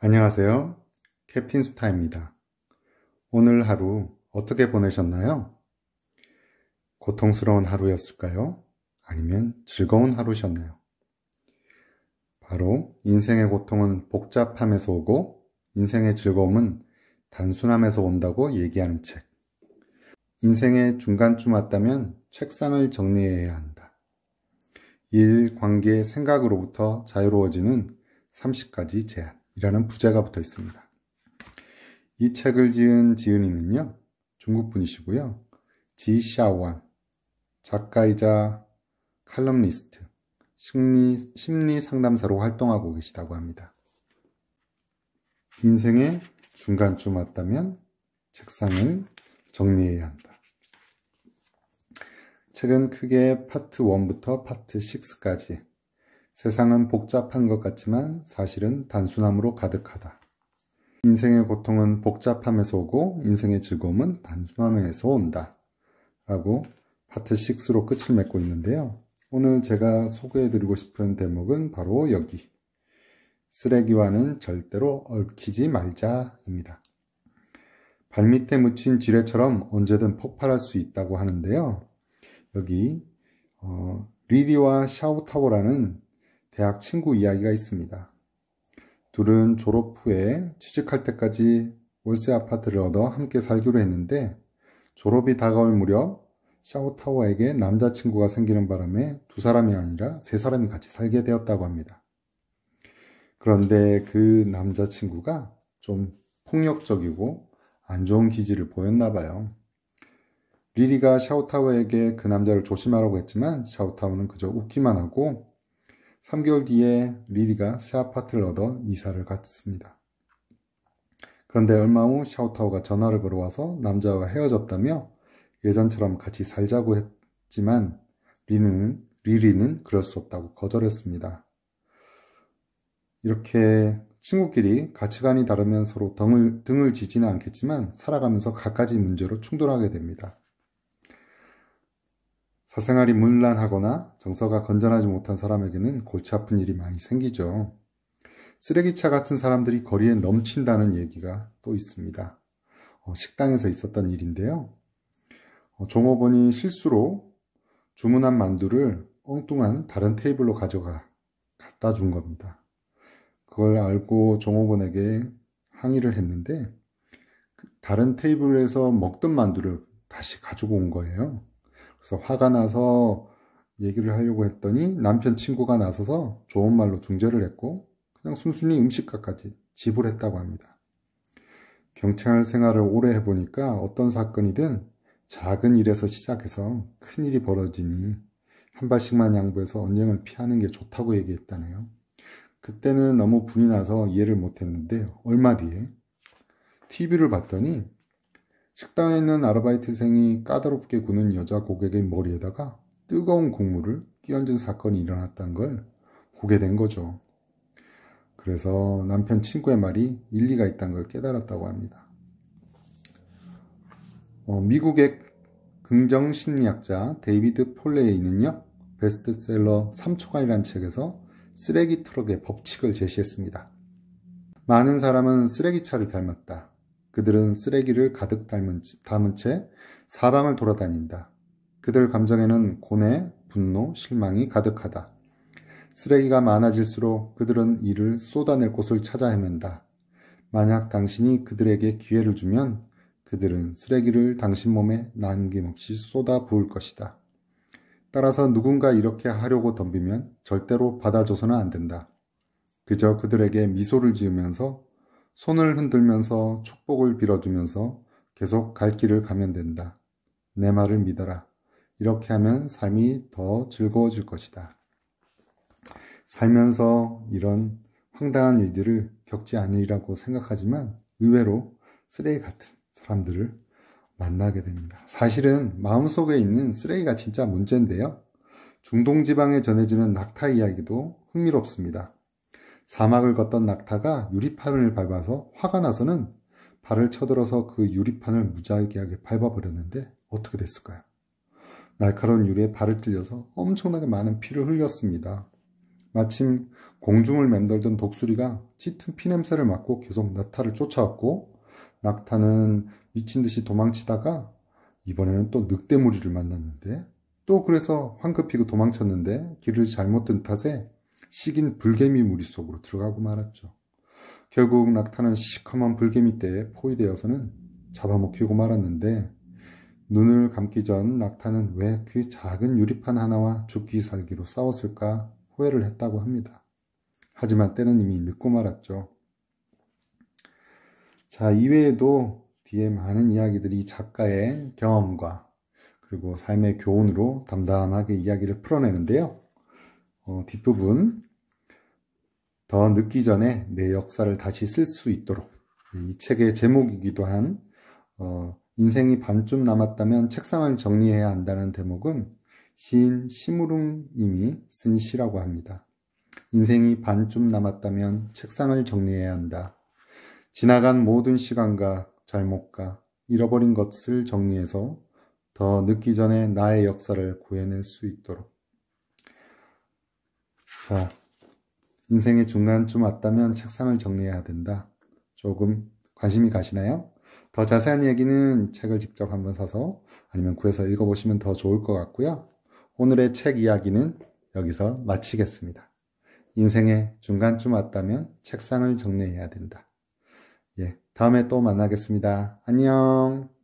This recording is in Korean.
안녕하세요. 캡틴 수타입니다. 오늘 하루 어떻게 보내셨나요? 고통스러운 하루였을까요? 아니면 즐거운 하루셨나요? 바로 인생의 고통은 복잡함에서 오고 인생의 즐거움은 단순함에서 온다고 얘기하는 책. 인생의 중간쯤 왔다면 책상을 정리해야 한다. 일, 관계, 생각으로부터 자유로워지는 30가지 제안이라는 부제가 붙어 있습니다. 이 책을 지은 지은이는요, 중국 분이시고요. 지샤오안, 작가이자 칼럼니스트, 심리 상담사로 활동하고 계시다고 합니다. 인생의 중간쯤 왔다면 책상을 정리해야 한다. 책은 크게 파트 1부터 파트 6까지 세상은 복잡한 것 같지만 사실은 단순함으로 가득하다. 인생의 고통은 복잡함에서 오고 인생의 즐거움은 단순함에서 온다. 라고 파트 6로 끝을 맺고 있는데요. 오늘 제가 소개해드리고 싶은 대목은 바로 여기. 쓰레기와는 절대로 얽히지 말자입니다. 발밑에 묻힌 지뢰처럼 언제든 폭발할 수 있다고 하는데요. 여기 리리와 샤오타오라는 대학 친구 이야기가 있습니다. 둘은 졸업 후에 취직할 때까지 월세 아파트를 얻어 함께 살기로 했는데 졸업이 다가올 무렵 샤오타오에게 남자친구가 생기는 바람에 두 사람이 아니라 세 사람이 같이 살게 되었다고 합니다. 그런데 그 남자친구가 좀 폭력적이고 안 좋은 기질을 보였나 봐요. 리리가 샤오타오에게 그 남자를 조심하라고 했지만 샤오타오는 그저 웃기만 하고 3개월 뒤에 리리가 새 아파트를 얻어 이사를 갔습니다. 그런데 얼마 후 샤오타오가 전화를 걸어와서 남자와 헤어졌다며 예전처럼 같이 살자고 했지만 리리는 그럴 수 없다고 거절했습니다. 이렇게 친구끼리 가치관이 다르면 서로 등을 지지는 않겠지만 살아가면서 갖가지 문제로 충돌하게 됩니다. 사생활이 문란하거나 정서가 건전하지 못한 사람에게는 골치 아픈 일이 많이 생기죠. 쓰레기차 같은 사람들이 거리에 넘친다는 얘기가 또 있습니다. 식당에서 있었던 일인데요. 종업원이 실수로 주문한 만두를 엉뚱한 다른 테이블로 갖다 준 겁니다. 그걸 알고 종업원에게 항의를 했는데 다른 테이블에서 먹던 만두를 다시 가지고 온 거예요. 그래서 화가 나서 얘기를 하려고 했더니 남편 친구가 나서서 좋은 말로 중재를 했고 그냥 순순히 음식값까지 지불했다고 합니다. 경찰 생활을 오래 해보니까 어떤 사건이든 작은 일에서 시작해서 큰 일이 벌어지니 한 발씩만 양보해서 언쟁을 피하는 게 좋다고 얘기했다네요. 그때는 너무 분이 나서 이해를 못했는데 얼마 뒤에 TV를 봤더니 식당에 있는 아르바이트생이 까다롭게 구는 여자 고객의 머리에다가 뜨거운 국물을 끼얹은 사건이 일어났다는 걸 보게 된 거죠. 그래서 남편 친구의 말이 일리가 있다는 걸 깨달았다고 합니다. 미국의 긍정심리학자 데이비드 폴레이는요, 베스트셀러 3초간이라는 책에서 쓰레기 트럭의 법칙을 제시했습니다. 많은 사람은 쓰레기차를 닮았다. 그들은 쓰레기를 가득 담은 채 사방을 돌아다닌다. 그들 감정에는 고뇌, 분노, 실망이 가득하다. 쓰레기가 많아질수록 그들은 이를 쏟아낼 곳을 찾아 헤맨다. 만약 당신이 그들에게 기회를 주면 그들은 쓰레기를 당신 몸에 남김없이 쏟아 부을 것이다. 따라서 누군가 이렇게 하려고 덤비면 절대로 받아줘서는 안 된다. 그저 그들에게 미소를 지으면서 손을 흔들면서 축복을 빌어주면서 계속 갈 길을 가면 된다. 내 말을 믿어라. 이렇게 하면 삶이 더 즐거워질 것이다. 살면서 이런 황당한 일들을 겪지 않으리라고 생각하지만 의외로 쓰레기 같은 사람들을 만나게 됩니다. 사실은 마음속에 있는 쓰레기가 진짜 문제인데요. 중동지방에 전해지는 낙타 이야기도 흥미롭습니다. 사막을 걷던 낙타가 유리판을 밟아서 화가 나서는 발을 쳐들어서 그 유리판을 무지하게 밟아버렸는데 어떻게 됐을까요? 날카로운 유리에 발을 찔려서 엄청나게 많은 피를 흘렸습니다. 마침 공중을 맴돌던 독수리가 짙은 피냄새를 맡고 계속 낙타를 쫓아왔고, 낙타는 미친 듯이 도망치다가 이번에는 또 늑대무리를 만났는데, 또 그래서 황급히 도망쳤는데 길을 잘못 든 탓에 식인 불개미 무리 속으로 들어가고 말았죠. 결국 낙타는 시커먼 불개미 떼에 포위되어서는 잡아먹히고 말았는데, 눈을 감기 전 낙타는 왜 그 작은 유리판 하나와 죽기 살기로 싸웠을까 후회를 했다고 합니다. 하지만 때는 이미 늦고 말았죠. 자, 이외에도 뒤에 많은 이야기들이 작가의 경험과 그리고 삶의 교훈으로 담담하게 이야기를 풀어내는데요. 뒷부분 더 늦기 전에 내 역사를 다시 쓸 수 있도록, 이 책의 제목이기도 한 인생이 반쯤 남았다면 책상을 정리해야 한다는 대목은 시인 심우릉님이 쓴 시라고 합니다. 인생이 반쯤 남았다면 책상을 정리해야 한다. 지나간 모든 시간과 잘못과 잃어버린 것을 정리해서 더 늦기 전에 나의 역사를 구해낼 수 있도록. 자, 인생의 중간쯤 왔다면 책상을 정리해야 된다. 조금 관심이 가시나요? 더 자세한 얘기는 책을 직접 한번 사서 아니면 구해서 읽어보시면 더 좋을 것 같고요. 오늘의 책 이야기는 여기서 마치겠습니다. 인생의 중간쯤 왔다면 책상을 정리해야 된다. 예, 다음에 또 만나겠습니다. 안녕.